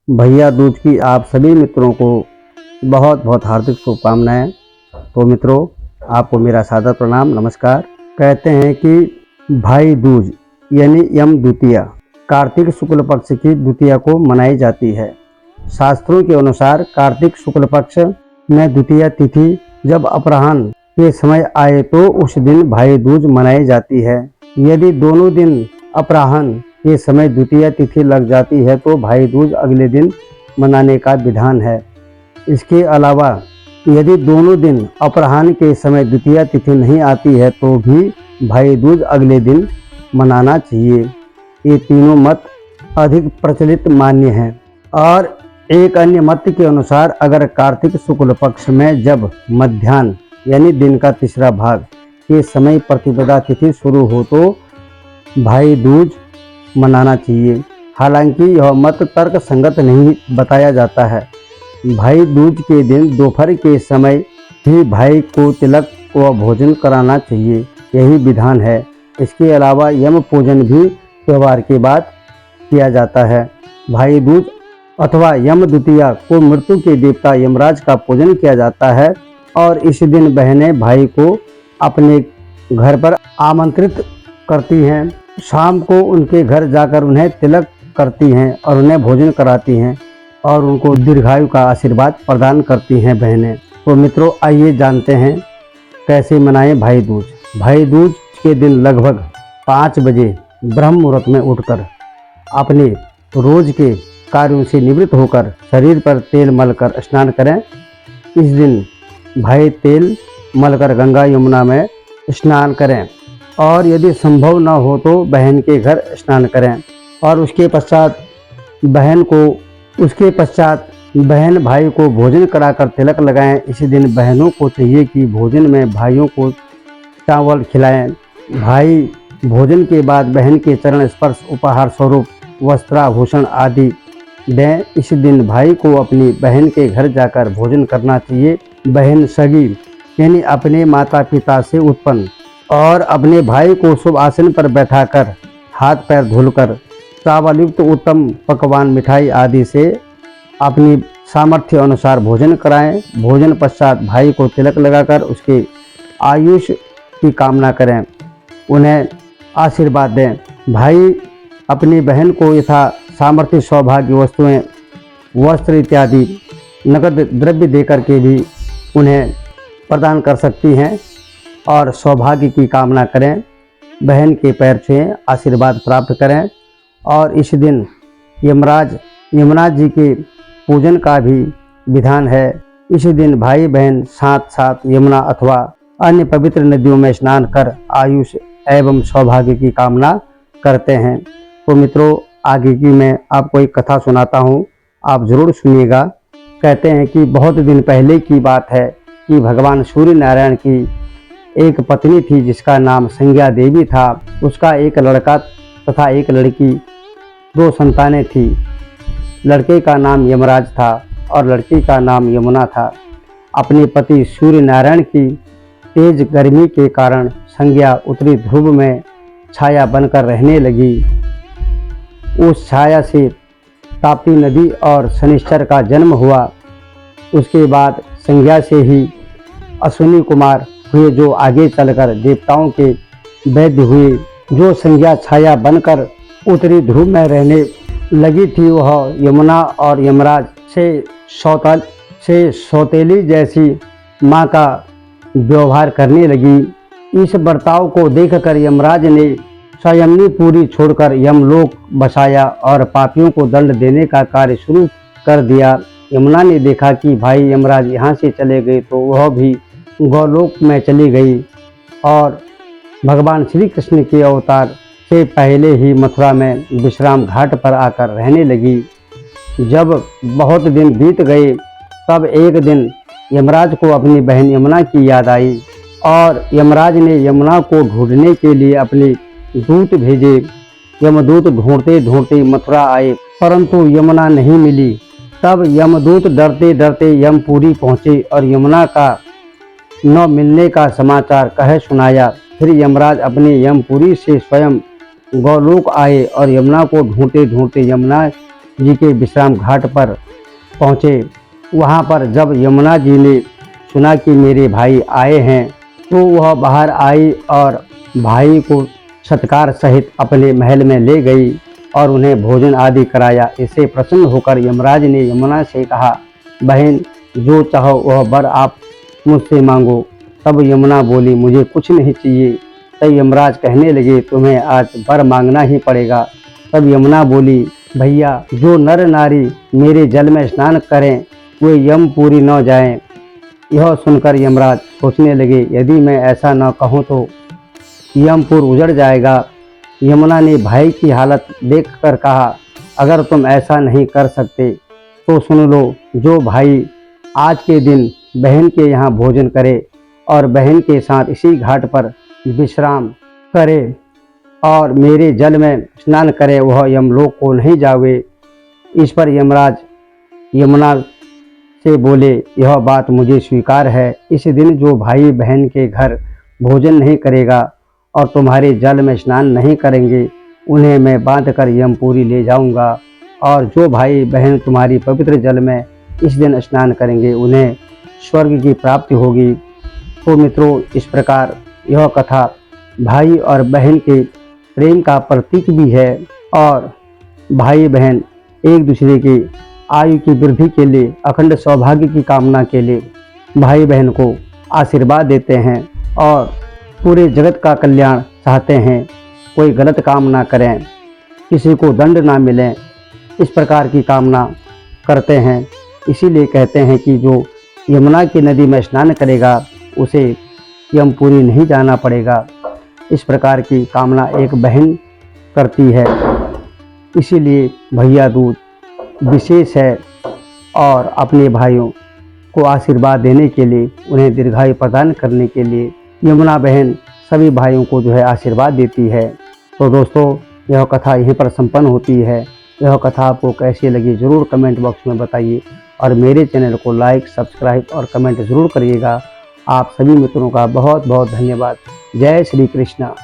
भैया दूज की आप सभी मित्रों को बहुत बहुत हार्दिक शुभकामनाएं। तो मित्रों, आपको मेरा सादर प्रणाम, नमस्कार। कहते हैं कि भाई दूज यानी यम द्वितीया कार्तिक शुक्ल पक्ष की द्वितीया को मनाई जाती है। शास्त्रों के अनुसार कार्तिक शुक्ल पक्ष में द्वितीया तिथि जब अपराह्न के समय आए तो उस दिन भाई दूज मनाई जाती है। यदि दोनों दिन अपराह्न के समय द्वितीया तिथि लग जाती है तो भाई दूज अगले दिन मनाने का विधान है। इसके अलावा यदि दोनों दिन अपराह्न के समय द्वितीया तिथि नहीं आती है तो भी भाई दूज अगले दिन मनाना चाहिए। ये तीनों मत अधिक प्रचलित मान्य हैं। और एक अन्य मत के अनुसार अगर कार्तिक शुक्ल पक्ष में जब मध्याह्न यानी दिन का तीसरा भाग के समय प्रतिपदा तिथि शुरू हो तो भाई दूज मनाना चाहिए। हालांकि यह मत तर्क संगत नहीं बताया जाता है। भाई दूज के दिन दोपहर के समय ही भाई को तिलक व भोजन कराना चाहिए, यही विधान है। इसके अलावा यम पूजन भी त्यौहार के बाद किया जाता है। भाई दूज अथवा यम द्वितीया को मृत्यु के देवता यमराज का पूजन किया जाता है और इस दिन बहनें भाई को अपने घर पर आमंत्रित करती हैं। शाम को उनके घर जाकर उन्हें तिलक करती हैं और उन्हें भोजन कराती हैं और उनको दीर्घायु का आशीर्वाद प्रदान करती हैं बहनें। तो मित्रों, आइए जानते हैं कैसे मनाएं भाई दूज। भाई दूज के दिन लगभग 5 बजे ब्रह्म मुहूर्त में उठकर अपने रोज के कार्यों से निवृत्त होकर शरीर पर तेल मलकर स्नान करें। इस दिन भाई तेल मलकर गंगा यमुना में स्नान करें और यदि संभव न हो तो बहन के घर स्नान करें और उसके पश्चात बहन भाई को भोजन कराकर तिलक लगाएं। इसी दिन बहनों को चाहिए कि भोजन में भाइयों को चावल खिलाएं। भाई भोजन के बाद बहन के चरण स्पर्श उपहार स्वरूप वस्त्राभूषण आदि दें। इस दिन भाई को अपनी बहन के घर जाकर भोजन करना चाहिए। बहन सगी यानी अपने माता पिता से उत्पन्न और अपने भाई को शुभ आसन पर बैठाकर हाथ पैर धुलकर चावल युक्त उत्तम पकवान मिठाई आदि से अपनी सामर्थ्य अनुसार भोजन कराएं। भोजन पश्चात भाई को तिलक लगाकर उसके आयुष की कामना करें, उन्हें आशीर्वाद दें। भाई अपनी बहन को यथा सामर्थ्य सौभाग्य वस्तुएं, वस्त्र इत्यादि नगद द्रव्य देकर के भी उन्हें प्रदान कर सकती हैं और सौभाग्य की कामना करें। बहन के पैर छुएं, आशीर्वाद प्राप्त करें। और इस दिन यमराज जी के पूजन का भी विधान है। इस दिन भाई बहन साथ साथ यमुना अथवा अन्य पवित्र नदियों में स्नान कर आयुष एवं सौभाग्य की कामना करते हैं। तो मित्रों, आगे की मैं आपको एक कथा सुनाता हूँ, आप जरूर सुनिएगा। कहते हैं कि बहुत दिन पहले की बात है कि भगवान सूर्य नारायण की एक पत्नी थी जिसका नाम संज्ञा देवी था। उसका एक लड़का तथा एक लड़की, 2 संतानें थी। लड़के का नाम यमराज था और लड़की का नाम यमुना था। अपने पति सूर्य नारायण की तेज गर्मी के कारण संज्ञा उत्तरी ध्रुव में छाया बनकर रहने लगी। उस छाया से ताप्ती नदी और शनिश्चर का जन्म हुआ। उसके बाद संज्ञा से ही अश्विनी कुमार हुए जो आगे चलकर देवताओं के वैद्य हुए। जो संज्ञा छाया बनकर उत्तरी ध्रुव में रहने लगी थी वह यमुना और यमराज से सौतेली जैसी माँ का व्यवहार करने लगी। इस बर्ताव को देखकर यमराज ने संयमनी पूरी छोड़कर यमलोक बसाया और पापियों को दंड देने का कार्य शुरू कर दिया। यमुना ने देखा कि भाई यमराज यहाँ से चले गए तो वह भी गौलोक में चली गई और भगवान श्री कृष्ण के अवतार से पहले ही मथुरा में विश्राम घाट पर आकर रहने लगी। जब बहुत दिन बीत गए तब एक दिन यमराज को अपनी बहन यमुना की याद आई और यमराज ने यमुना को ढूंढने के लिए अपने दूत भेजे। यमदूत ढूंढते ढूंढते मथुरा आए परंतु यमुना नहीं मिली। तब यमदूत डरते डरते यमपुरी पहुँचे और यमुना का न मिलने का समाचार कह सुनाया। फिर यमराज अपने यमपुरी से स्वयं गौलोक आए और यमुना को ढूंढते ढूंढते जी के विश्राम घाट पर पहुँचे। वहाँ पर जब यमुना जी ने सुना कि मेरे भाई आए हैं तो वह बाहर आई और भाई को सत्कार सहित अपने महल में ले गई और उन्हें भोजन आदि कराया। इससे प्रसन्न होकर यमराज ने यमुना से कहा, बहन जो चाहो वह वर आप मुझसे मांगो। तब यमुना बोली, मुझे कुछ नहीं चाहिए। तब यमराज कहने लगे, तुम्हें आज वर मांगना ही पड़ेगा। तब यमुना बोली, भैया जो नर नारी मेरे जल में स्नान करें वे यमपुरी न जाएं। यह सुनकर यमराज सोचने लगे, यदि मैं ऐसा न कहूँ तो यमपुर उजड़ जाएगा। यमुना ने भाई की हालत देखकर कहा, अगर तुम ऐसा नहीं कर सकते तो सुन लो, जो भाई आज के दिन बहन के यहाँ भोजन करे और बहन के साथ इसी घाट पर विश्राम करे और मेरे जल में स्नान करे वह यमलोक को नहीं जावे। इस पर यमराज यमुना से बोले, यह बात मुझे स्वीकार है। इस दिन जो भाई बहन के घर भोजन नहीं करेगा और तुम्हारे जल में स्नान नहीं करेंगे उन्हें मैं बांधकर यमपुरी ले जाऊंगा, और जो भाई बहन तुम्हारी पवित्र जल में इस दिन स्नान करेंगे उन्हें स्वर्ग की प्राप्ति होगी। तो मित्रों, इस प्रकार यह कथा भाई और बहन के प्रेम का प्रतीक भी है और भाई बहन एक दूसरे की आयु की वृद्धि के लिए, अखंड सौभाग्य की कामना के लिए भाई बहन को आशीर्वाद देते हैं और पूरे जगत का कल्याण चाहते हैं। कोई गलत काम ना करें, किसी को दंड ना मिले, इस प्रकार की कामना करते हैं। इसीलिए कहते हैं कि जो यमुना की नदी में स्नान करेगा उसे यमपुरी नहीं जाना पड़ेगा। इस प्रकार की कामना एक बहन करती है। इसीलिए भैया दूज विशेष है और अपने भाइयों को आशीर्वाद देने के लिए, उन्हें दीर्घायु प्रदान करने के लिए यमुना बहन सभी भाइयों को जो है आशीर्वाद देती है। तो दोस्तों, यह कथा यहीं पर संपन्न होती है। यह कथा आपको कैसी लगी ज़रूर कमेंट बॉक्स में बताइए और मेरे चैनल को लाइक, सब्सक्राइब और कमेंट ज़रूर करिएगा। आप सभी मित्रों का बहुत बहुत धन्यवाद। जय श्री कृष्णा।